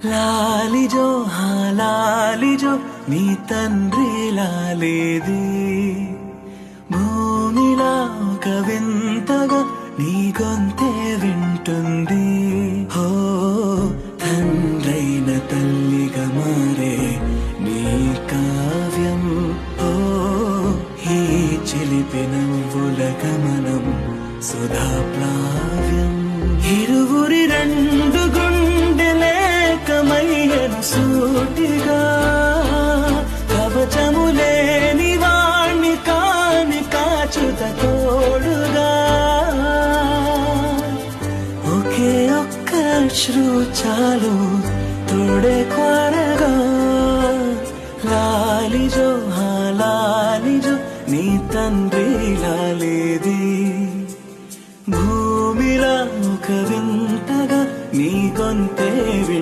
లాలిజో లాలిజో నీ తండ్రి లాలేది భూమిలా ఒక వింతగా నీ గొంతే వింటుంది హో తండ్రైన తల్లిగా మారే నీ కావ్యం హో ఈ చిలిపి నవ్వుల గమనం సుధా ప్లావ్యం ఇరువురి రెండు గుండెలేకమయ్యను సూటిగా కవచములేని వాణ్ణి కాని కాచుత తోడుగా ఒకే ఒక్క అశ్రు చాలు తోడే కొరగా లాలిజో